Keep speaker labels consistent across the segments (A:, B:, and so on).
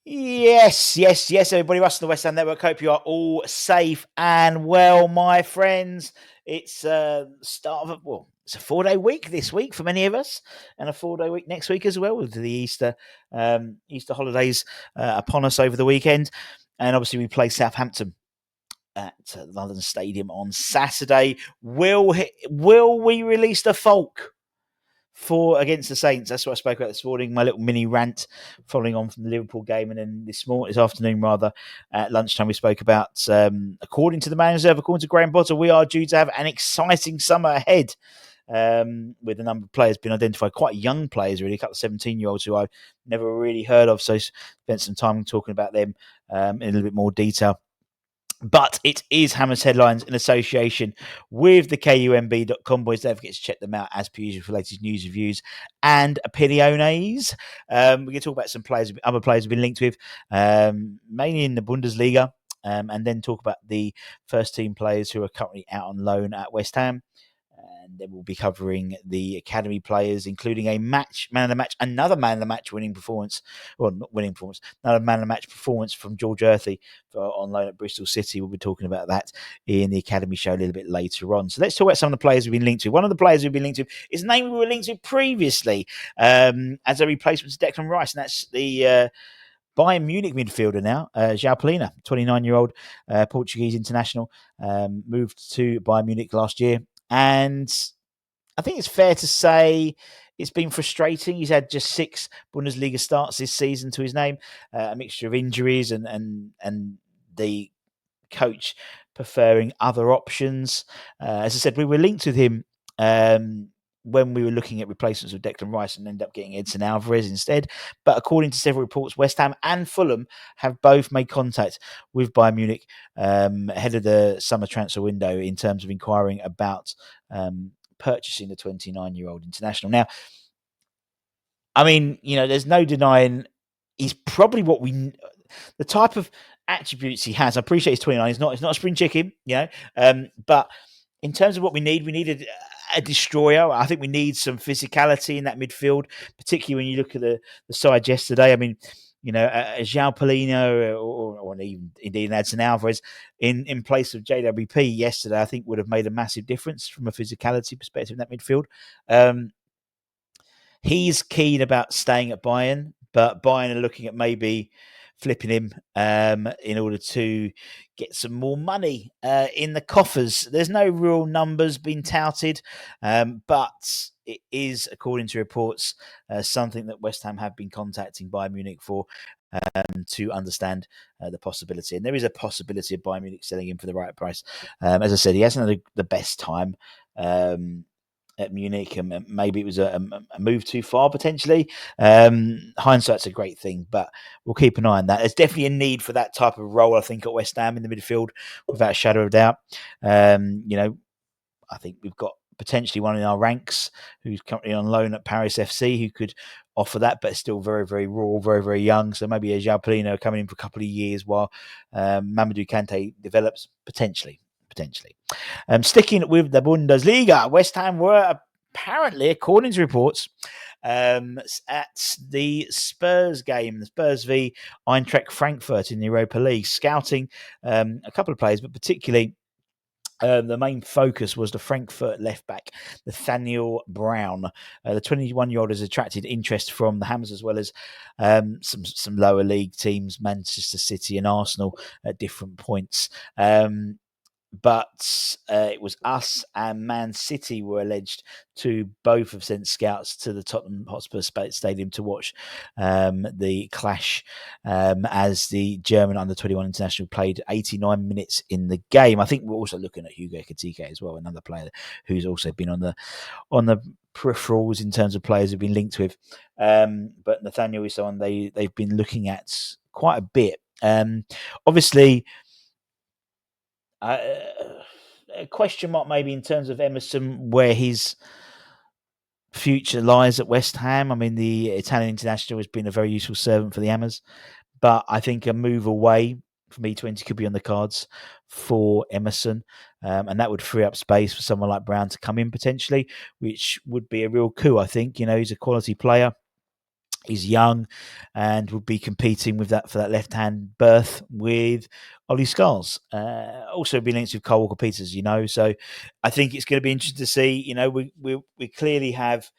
A: Yes, everybody. Russ on the West Ham Network. Hope you are all safe and well, my friends. It's start of it's a 4-day week this week for many of us, and a 4-day week next week as well with the Easter holidays upon us over the weekend. And obviously, we play Southampton at London Stadium on Saturday. Will we release the Folk for against the Saints? That's what I spoke about this morning. My little mini rant following on from the Liverpool game, and then this afternoon rather, at lunchtime, we spoke about according to the Man Reserve, according to Graham Potter, we are due to have an exciting summer ahead. With a number of players being identified, quite young players, really, a couple of 17-year-olds who I've never really heard of. So spent some time talking about them in a little bit more detail. But it is Hammers Headlines in association with the KUMB.com. Boys, don't forget to check them out as per usual for latest news, reviews, and opiniones. We're going to talk about some players, other players we've been linked with, mainly in the Bundesliga, and then talk about the first team players who are currently out on loan at West Ham. And then we'll be covering the academy players, including a man of the match, another man of the match winning performance, well, not winning performance, another man of the match performance from George Earthy on loan at Bristol City. We'll be talking about that in the academy show a little bit later on. So let's talk about some of the players we've been linked to. One of the players we've been linked to is a name we were linked to previously as a replacement to Declan Rice, and that's the Bayern Munich midfielder now, Joao Palhinha, 29-year-old Portuguese international, moved to Bayern Munich last year. And I think it's fair to say it's been frustrating. He's had just 6 Bundesliga starts this season to his name, a mixture of injuries and the coach preferring other options. As I said, we were linked with him when we were looking at replacements with Declan Rice and ended up getting Edson Alvarez instead. But according to several reports, West Ham and Fulham have both made contact with Bayern Munich ahead of the summer transfer window in terms of inquiring about purchasing the 29-year-old international. Now, I mean, there's no denying he's probably the type of attributes he has. I appreciate he's 29. He's not a spring chicken, but in terms of what we needed a destroyer. I think we need some physicality in that midfield, particularly when you look at the side yesterday. I mean, Joao Palhinha or even indeed Edson Alvarez in place of JWP yesterday, I think would have made a massive difference from a physicality perspective in that midfield. He's keen about staying at Bayern, but Bayern are looking at maybe flipping him in order to get some more money in the coffers. There's no real numbers being touted, but it is, according to reports, something that West Ham have been contacting Bayern Munich for to understand the possibility. And there is a possibility of Bayern Munich selling him for the right price. As I said, he hasn't had the best time at Munich, and maybe it was a move too far potentially. Hindsight's a great thing, but we'll keep an eye on that. There's definitely a need for that type of role, I think, at West Ham in the midfield, without a shadow of a doubt. I think we've got potentially one in our ranks who's currently on loan at Paris FC who could offer that, but still very, very raw, very, very young. So maybe a Joao Palhinha coming in for a couple of years while Mamadou Kante develops potentially. Sticking with the Bundesliga, West Ham were apparently, according to reports, at the Spurs game, the Spurs v Eintracht Frankfurt in the Europa League, scouting a couple of players, but particularly the main focus was the Frankfurt left back, Nathaniel Brown. The 21-year-old has attracted interest from the Hammers as well as some lower league teams, Manchester City and Arsenal, at different points. But it was us and Man City were alleged to both have sent scouts to the Tottenham Hotspur Stadium to watch the clash as the German under-21 international played 89 minutes in the game. I think we're also looking at Hugo Ekitike as well, another player who's also been on the peripherals in terms of players who've been linked with. But Nathaniel is someone they've been looking at quite a bit. Obviously, a question mark maybe in terms of Emerson, where his future lies at West Ham. I mean, the Italian international has been a very useful servant for the Hammers, but I think a move away from E20 could be on the cards for Emerson, and that would free up space for someone like Brown to come in potentially, which would be a real coup, I think. He's a quality player. He's young and will be competing with that for that left-hand berth with Ollie Scars. Also be linked with Cole Walker-Peters, So I think it's going to be interesting to see. We clearly have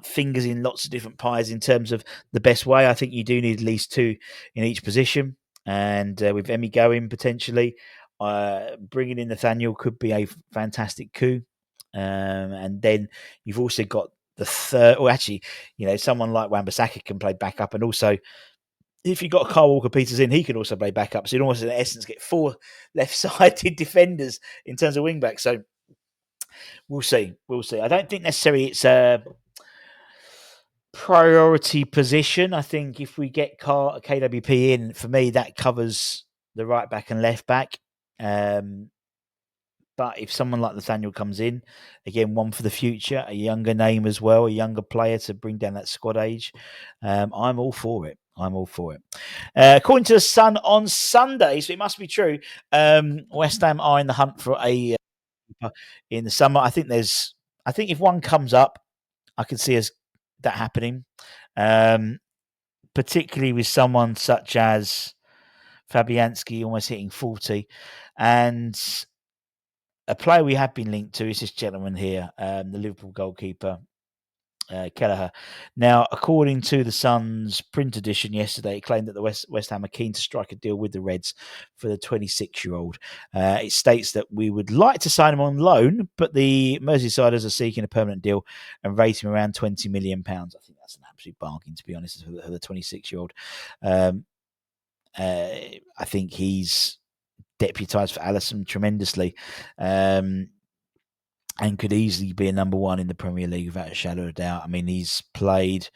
A: fingers in lots of different pies in terms of the best way. I think you do need at least two in each position. And with Emmy going potentially, bringing in Nathaniel could be a fantastic coup. And then you've also got the third, or actually, someone like Wan-Bissaka can play backup. And also, if you've got Carl Walker-Peters in, he can also play backup. So you'd almost, in essence, get four left-sided defenders in terms of wing-backs. So we'll see. We'll see. I don't think necessarily it's a priority position. I think if we get KWP in, for me, that covers the right back and left back. But if someone like Nathaniel comes in, again, one for the future, a younger name as well, a younger player to bring down that squad age, I'm all for it. According to the Sun on Sunday, so it must be true, West Ham are in the hunt for a in the summer. I think if one comes up, I can see that happening, particularly with someone such as Fabianski almost hitting 40, and a player we have been linked to is this gentleman here, the Liverpool goalkeeper, Kelleher. Now, according to the Sun's print edition yesterday, it claimed that the West Ham are keen to strike a deal with the Reds for the 26-year-old. It states that we would like to sign him on loan, but the Merseysiders are seeking a permanent deal and rate him around £20 million. I think that's an absolute bargain, to be honest, for the 26-year-old. I think he's deputised for Alisson tremendously. And could easily be a number one in the Premier League without a shadow of a doubt. I mean, he's played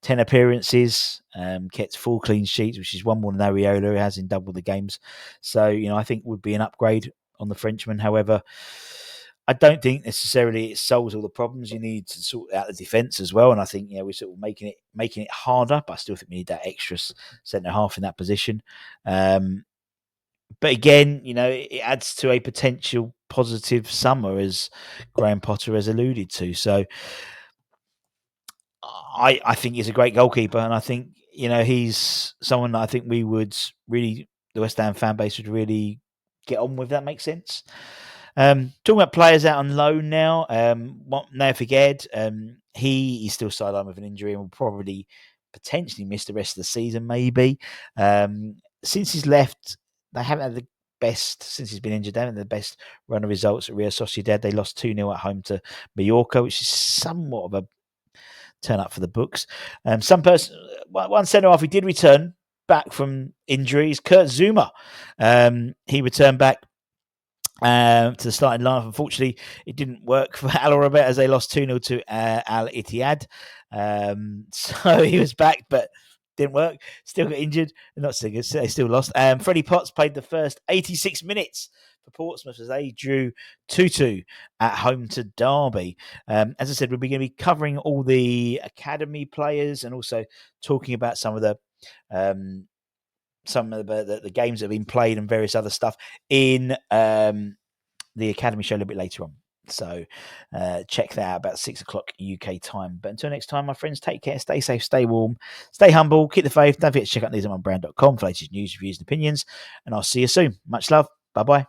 A: 10 appearances, kept 4 clean sheets, which is one more than Areola, who has in double the games. So, I think would be an upgrade on the Frenchman. However, I don't think necessarily it solves all the problems. You need to sort out the defence as well. And I think, we're sort of making it harder, but I still think we need that extra centre half in that position. But again, it adds to a potential positive summer, as Graham Potter has alluded to. So I think he's a great goalkeeper, and I think, he's someone that I think we would really, the West Ham fan base would really get on with. That makes sense. Talking about players out on loan now, never forget, he is still sidelined with an injury and will probably potentially miss the rest of the season, maybe. Since he's left, they haven't had the best, since he's been injured, they haven't had the best run of results at Real Sociedad. They lost 2-0 at home to Mallorca, which is somewhat of a turn up for the books. One centre-half who did return back from injuries, Kurt Zouma. He returned back to the starting line. Unfortunately, it didn't work for Al Arabat as they lost 2-0 to Al Ittihad. So he was back, but didn't work. Still got injured. Not so good. They still lost. Freddie Potts played the first 86 minutes for Portsmouth as they drew 2-2 at home to Derby. As I said, we're going to be covering all the academy players and also talking about some of the games that have been played and various other stuff in the academy show a little bit later on. So check that out about 6 o'clock UK time. But until next time, my friends, take care, stay safe, stay warm, stay humble, keep the faith. Don't forget to check out neesonbrand.com for latest news, reviews, and opinions. And I'll see you soon. Much love. Bye-bye.